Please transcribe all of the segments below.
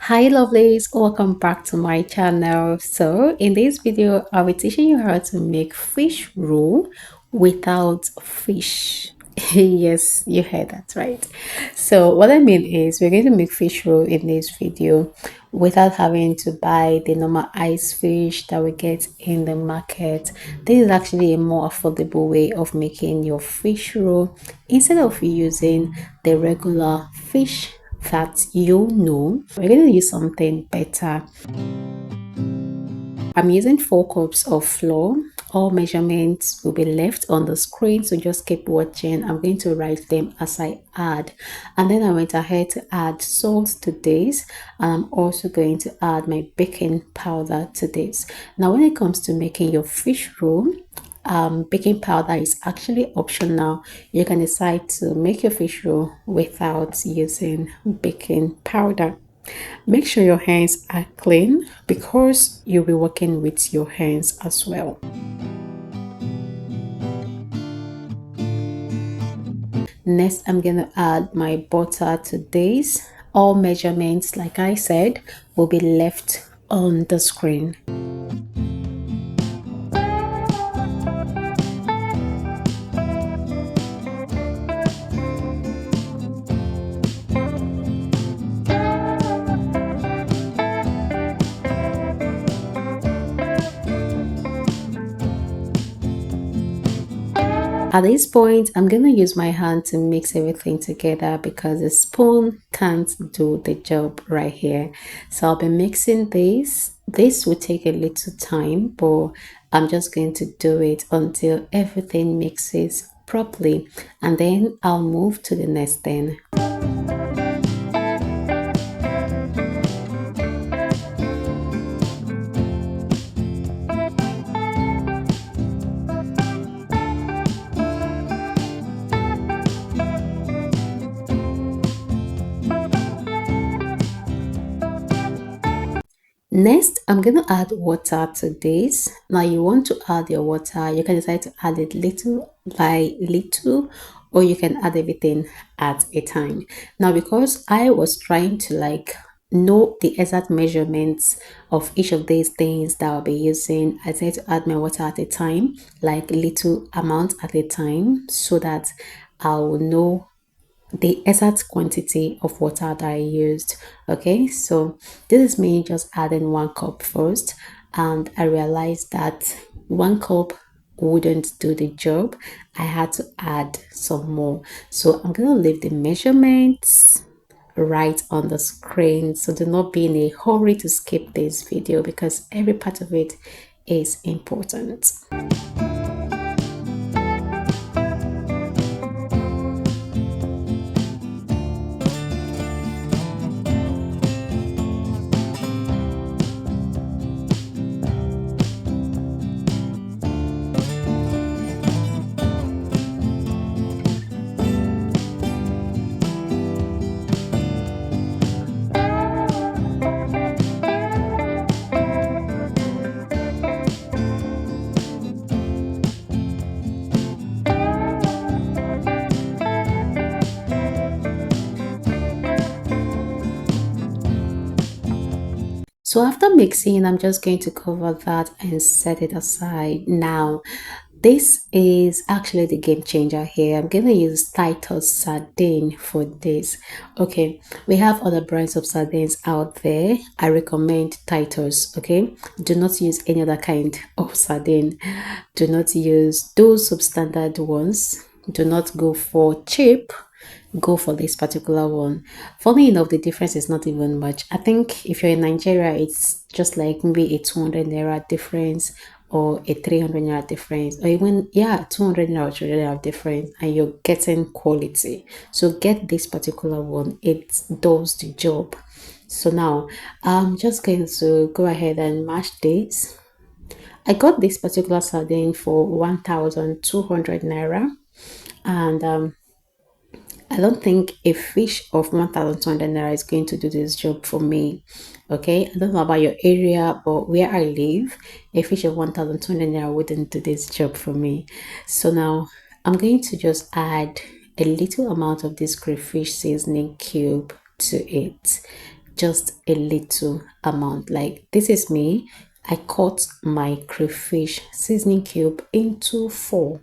Hi lovelies, welcome back to my channel. So in this video I'll be teaching you how to make fish roll without fish. Yes, you heard that right. So what I mean is we're going to make fish roll in this video without having to buy the normal ice fish that we get in the market. This is actually a more affordable way of making your fish roll instead of using the regular fish that you know. We're going to use something better. I'm using 4 cups of flour. All measurements will be left on the screen, so just keep watching. I'm going to write them as I add. And then I went ahead to add salt to this, and I'm also going to add my baking powder to this. Now when it comes to making your fish roll, baking powder is actually optional. You can decide to make your fish roll without using baking powder. Make sure your hands are clean because you'll be working with your hands as well. Next, I'm gonna add my butter to this. All measurements, like I said, will be left on the screen. At this point, I'm going to use my hand to mix everything together because the spoon can't do the job right here. So I'll be mixing this. This will take a little time, but I'm just going to do it until everything mixes properly, and then I'll move to the next thing. Next, I'm going to add water to this. Now you want to add your water, you can decide to add it little by little, or you can add everything at a time. Now because I was trying to know the exact measurements of each of these things that I'll be using, I decided to add my water at a time, like little amount at a time, so that I'll know the exact quantity of water that I used. Okay, so this is me just adding 1 cup first, and I realized that 1 cup wouldn't do the job. I had to add some more, so I'm gonna leave the measurements right on the screen, so do not be in a hurry to skip this video because every part of it is important. So after mixing, I'm just going to cover that and set it aside. Now, this is actually the game changer here. I'm going to use Titus sardine for this. Okay, we have other brands of sardines out there. I recommend Titus. Okay, do not use any other kind of sardine. Do not use those substandard ones. Do not go for cheap, go for this particular one. Funny enough, the difference is not even much. I think if you're in Nigeria, it's just like maybe a 200 naira difference or a 300 naira difference, or even 200 naira or 300 naira difference, and you're getting quality. So get this particular one, it does the job. So now I'm just going to go ahead and mash this. I got this particular sardine for 1,200 naira, and I don't think a fish of 1,200 naira is going to do this job for me. Okay, I don't know about your area, but where I live, a fish of 1,200 naira wouldn't do this job for me. So now I'm going to just add a little amount of this crayfish seasoning cube to it, just a little amount. Like this is me. I cut my crayfish seasoning cube into four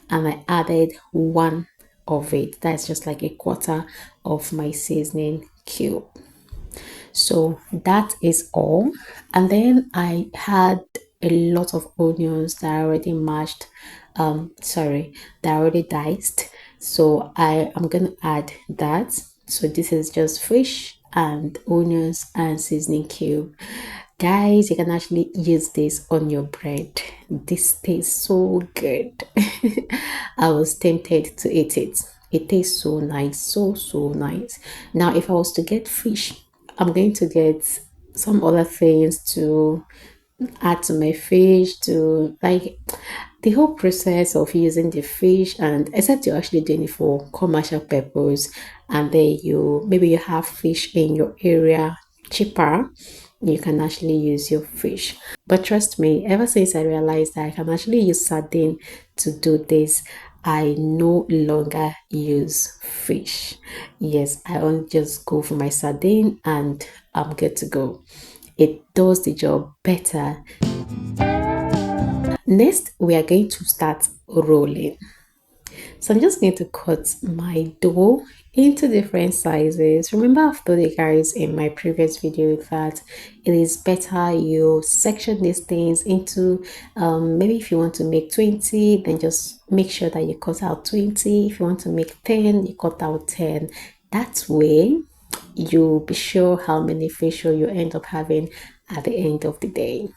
and I added one of it. That's just like a quarter of my seasoning cube. So that is all. And then I had a lot of onions that I already mashed, sorry, that I already diced. So I am going to add that. So this is just fish and onions and seasoning cube. Guys, you can actually use this on your bread. This tastes so good. I was tempted to eat it. It tastes so nice, so nice. Now, if I was to get fish, I'm going to get some other things to add to my fish, to like the whole process of using the fish, and except you're actually doing it for commercial purpose, and then you maybe you have fish in your area cheaper, you can actually use your fish. But trust me, ever since I realized that I can actually use sardine to do this, I no longer use fish. Yes, I won't just go for my sardine and I'm good to go. It does the job better. Next, we are going to start rolling. So I'm just going to cut my dough into different sizes. Remember, I've told you guys in my previous video that it is better you section these things into maybe if you want to make 20, then just make sure that you cut out 20. If you want to make 10, you cut out 10. That way you'll be sure how many facial you end up having at the end of the day.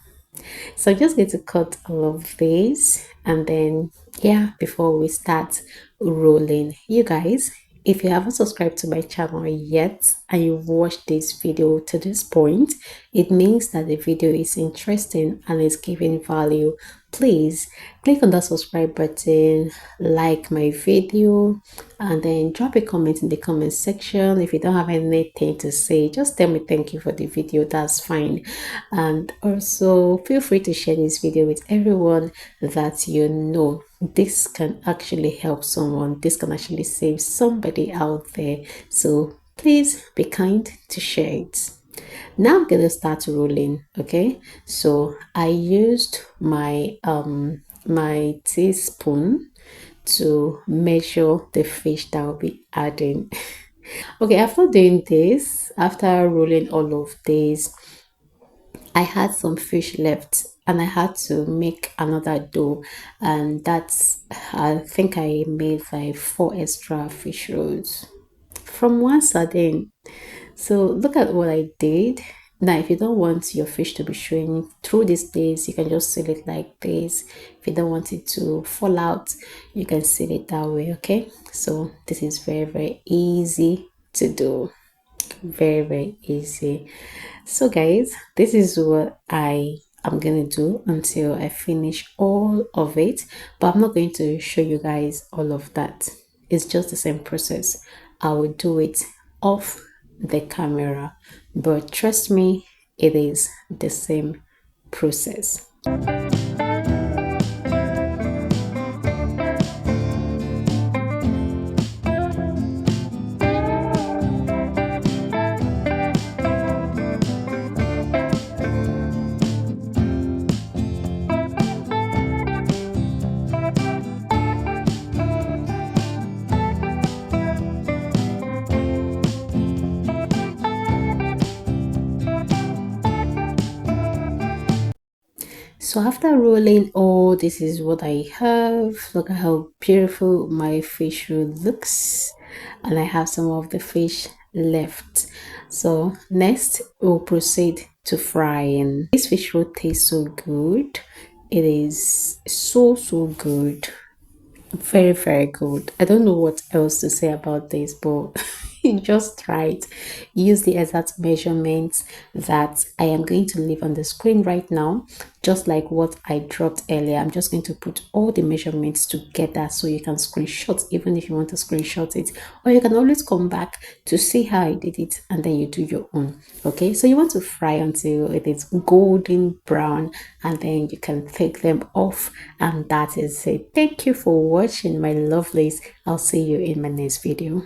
So I'm just going to cut all of these, and then yeah, before we start rolling, you guys, if you haven't subscribed to my channel yet and you've watched this video to this point, it means that the video is interesting and is giving value. Please click on that subscribe button, like my video, and then drop a comment in the comment section. If you don't have anything to say, just tell me thank you for the video, that's fine. And also feel free to share this video with everyone that you know. This can actually help someone, this can actually save somebody out there, so please be kind to share it. Now I'm gonna start rolling. Okay, so I used my teaspoon to measure the fish that I'll be adding. Okay, after doing this, after rolling all of this, I had some fish left and I had to make another dough, and that's I think I made like 4 extra fish rolls from one sardine. So look at what I did. Now, if you don't want your fish to be showing through these days, you can just seal it like this. If you don't want it to fall out, you can seal it that way. Okay, so this is very easy to do, very easy. So guys, this is what I am gonna do until I finish all of it, but I'm not going to show you guys all of that. It's just the same process. I will do it off the camera, but trust me, it is the same process. So after rolling all, this is what I have. Look at how beautiful my fish roll looks, and I have some of the fish left. So next we'll proceed to frying. This fish roll tastes so good. It is so good, very good. I don't know what else to say about this, but just try it. Use the exact measurements that I am going to leave on the screen right now, just like what I dropped earlier. I'm just going to put all the measurements together so you can screenshot, even if you want to screenshot it, or you can always come back to see how I did it and then you do your own. Okay, so you want to fry until it is golden brown, and then you can take them off, and that is it. Thank you for watching, my lovelies. I'll see you in my next video.